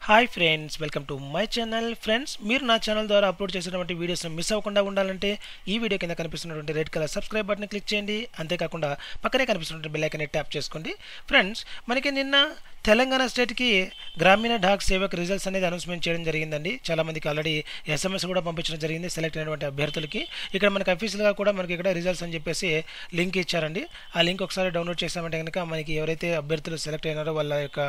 Hi friends, welcome to my channel. Friends, మీరు నా channel ద్వారా అప్లోడ్ చేసినటువంటి వీడియోస్ని మిస్ అవ్వకుండా ఉండాలంటే ఈ వీడియో కింద కనిపిస్తున్నటువంటి red colour subscribe button click చేయండి. అంతేకాకుండా పక్కనే కనిపిస్తున్నటువంటి బెల్ ఐకాన్ని ట్యాప్ చేసుకోండి. ఫ్రెండ్స్, మనకి నిన్న తెలంగాణ స్టేట్కి గ్రామీణ డాక్ సేవక్ రిజల్ట్స్ అనేది అనౌన్స్మెంట్ చేయడం జరిగిందండి. చాలామందికి ఆల్రెడీ ఎస్ఎంఎస్ కూడా పంపించడం జరిగింది సెలెక్ట్ అయినటువంటి అభ్యర్థులకి. ఇక్కడ మనకి అఫీషియల్గా కూడా మనకి ఇక్కడ రిజల్ట్స్ అని చెప్పేసి లింక్ ఇచ్చారండి. ఆ లింక్ ఒకసారి డౌన్లోడ్ చేసామంటే కనుక మనకి ఎవరైతే అభ్యర్థులు సెలెక్ట్ అయినారో వాళ్ళ యొక్క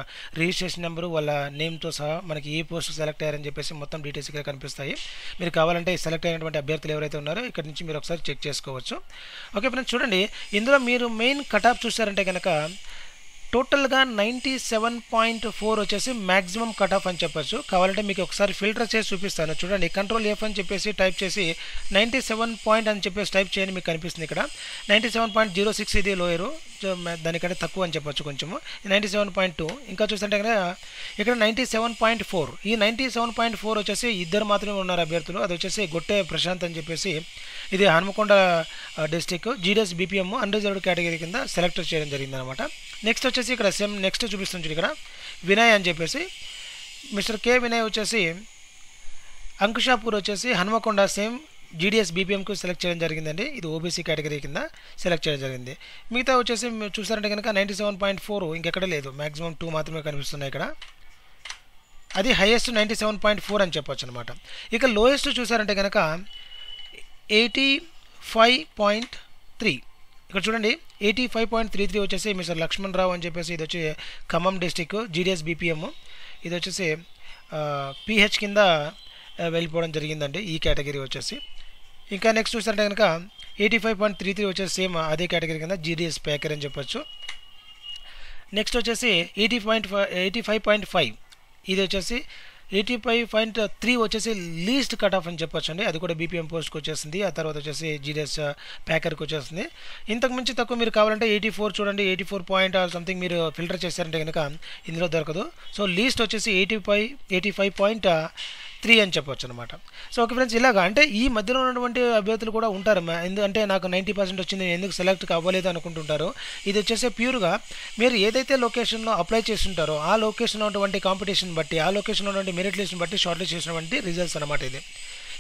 రిజిస్ట్రేషన్ నెంబరు, వాళ్ళ నేమ్తో సహా మనకి ఏ పోస్ట్ సెలెక్ట్ అయ్యారని చెప్పేసి మొత్తం డీటెయిల్స్ ఇక్కడ కనిపిస్తాయి. మీరు కావాలంటే సెలెక్ట్ అయినటువంటి అభ్యర్థులు ఎవరైతే ఉన్నారో ఇక్కడ నుంచి మీరు ఒకసారి చెక్ చేసుకోవచ్చు. ఓకే ఫ్రెండ్స్, చూడండి, ఇందులో మీరు మెయిన్ కట్ ఆఫ్ చూసారంటే కనుక టోటల్గా 97.4 వచ్చేసి మ్యాక్సిమం కట్ ఆఫ్ అని చెప్పొచ్చు. కావాలంటే మీకు ఒకసారి ఫిల్టర్ చేసి చూపిస్తాను. చూడండి, కంట్రోల్ F అని చెప్పేసి టైప్ చేసి 97 పాయింట్ అని చెప్పేసి టైప్ చేయండి. మీకు కనిపిస్తుంది ఇక్కడ 97.06 ఇది లోయరు, దానికంటే తక్కువ అని చెప్పొచ్చు కొంచెము. 97.2 ఇంకా చూస్తుంటే కనుక ఇక్కడ 97.4. ఈ 97.4 వచ్చేసి ఇద్దరు మాత్రమే ఉన్నారు అభ్యర్థులు. అది వచ్చేసి గొట్టె ప్రశాంత్ అని చెప్పేసి, ఇది Hanumakonda district, GDS BPM unreserved category కింద సెలెక్ట్ చేయడం జరిగింది అనమాట. నెక్స్ట్ వచ్చేసి ఇక్కడ సేమ్ నెక్స్ట్ చూపిస్తుంది ఇక్కడ వినయ్ అని చెప్పేసి, మిస్టర్ కే వినయ్ వచ్చేసి అంకుషాపూర్ వచ్చేసి హనుమకొండ సేమ్ జీడిఎస్ బీపీఎంకు సెలెక్ట్ చేయడం జరిగిందండి. ఇది ఓబీసీ కేటగిరీ కింద సెలెక్ట్ చేయడం జరిగింది. మిగతా వచ్చేసి చూసారంటే కనుక 97.4 ఇంకెక్కడ లేదు, మ్యాక్సిమం 2 మాత్రమే కనిపిస్తున్నాయి ఇక్కడ. అది హైయెస్ట్ 97.4 అని చెప్పొచ్చు అనమాట. ఇక లోయెస్ట్ చూసారంటే కనుక 85.3. ఇక్కడ చూడండి 85.33 వచ్చేసి మిస్టర్ లక్ష్మణ్ రావు అని చెప్పేసి, ఇది వచ్చి ఖమ్మం డిస్టిక్ జీడిఎస్ బీపీఎం. ఇది వచ్చేసి పిహెచ్ కింద వెళ్ళిపోవడం జరిగిందండి ఈ కేటగిరీ వచ్చేసి. ఇంకా నెక్స్ట్ చూసారంటే కనుక 85.33 వచ్చేసి సేమ్ అదే కేటగిరీ కింద జీడిఎస్ ప్యాకర్ అని చెప్పొచ్చు. నెక్స్ట్ వచ్చేసి 85.5 ఇది వచ్చేసి 85.3 వచ్చేసి లీస్ట్ కట్ ఆఫ్ అని చెప్పొచ్చు అండి. అది కూడా బీపీఎం పోస్ట్కి వచ్చేసింది. ఆ తర్వాత వచ్చేసి జీడిఎస్ ప్యాకర్కి వచ్చేస్తుంది. ఇంతకు మించి తక్కువ మీరు కావాలంటే 84 చూడండి, 84 పాయింట్ సంథింగ్ మీరు ఫిల్టర్ చేశారంటే కనుక ఇందులో దొరకదు. సో లీస్ట్ వచ్చేసి 85.3 అని చెప్పొచ్చు అనమాట. సో ఓకే ఫ్రెండ్స్, ఇలాగా అంటే ఈ మధ్యలో ఉన్నటువంటి అభ్యర్థులు కూడా ఉంటారు. ఎందుకంటే నాకు 90% వచ్చింది, ఎందుకు సెలెక్ట్ అవ్వలేదు అనుకుంటుంటారు. ఇది వచ్చేసి ప్యూర్గా మీరు ఏదైతే లొకేషన్లో అప్లై చేస్తుంటారో ఆ లొకేషన్లో ఉన్నటువంటి కాంపిటీషన్ బట్టి, ఆ లొకేషన్లో ఉన్నటువంటి మెరిట్ లిస్ట్ని బట్టి షార్ట్ లిస్ట్ చేసినటువంటి రిజల్ట్స్ అనమాట ఇది.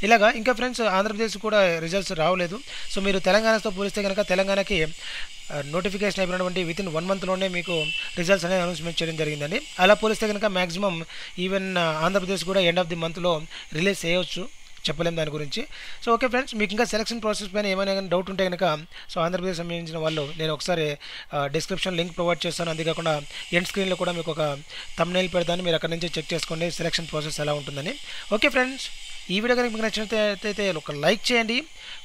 ఇలాగా ఇంకా ఫ్రెండ్స్ ఆంధ్రప్రదేశ్ కూడా రిజల్ట్స్ రావలేదు. సో మీరు తెలంగాణతో పోలిస్తే కనుక తెలంగాణకి నోటిఫికేషన్ అయిపోయినటువంటి వితిన్ 1 మంత్లోనే మీకు రిజల్ట్స్ అనేది అనౌన్స్మెంట్ చేయడం జరిగిందండి. అలా పోలిస్తే కనుక మ్యాక్సిమం ఈవెన్ ఆంధ్రప్రదేశ్ కూడా ఎండ్ ఆఫ్ ది మంత్లో రిలీజ్ చేయవచ్చు, చెప్పలేము దాని గురించి. సో ఓకే ఫ్రెండ్స్, మీకు ఇంకా సెలక్షన్ ప్రాసెస్ పైన ఏమైనా డౌట్ ఉంటే కనుక సో ఆంధ్రప్రదేశ్ సంబంధించిన వాళ్ళు నేను ఒకసారి డిస్క్రిప్షన్ లింక్ ప్రొవైడ్ చేస్తాను. అంతేకాకుండా ఎండ్ స్క్రీన్లో కూడా మీకు ఒక థంబ్నెయిల్ పెడతాను, మీరు అక్కడ నుంచి చెక్ చేసుకోండి సెలక్షన్ ప్రాసెస్ ఎలా ఉంటుందని. ఓకే ఫ్రెండ్స్, ఈ వీడియో కనుక మీకు నచ్చినట్లయితే ఒక లైక్ చేయండి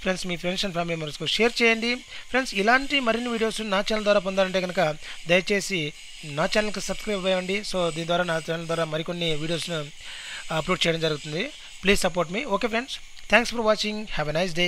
ఫ్రెండ్స్, మీ ఫ్రెండ్స్ అండ్ ఫ్యామిలీ మెంబర్స్కు షేర్ చేయండి. ఫ్రెండ్స్, ఇలాంటి మరిన్ని వీడియోస్ నా ఛానల్ ద్వారా పొందాలంటే కనుక దయచేసి నా ఛానల్కి సబ్స్క్రైబ్ అవ్వండి. సో దీని ద్వారా నా ఛానల్ ద్వారా మరికొన్ని వీడియోస్ను అప్లోడ్ చేయడం జరుగుతుంది. Please support me. Okay friends, thanks for watching. Have a nice day.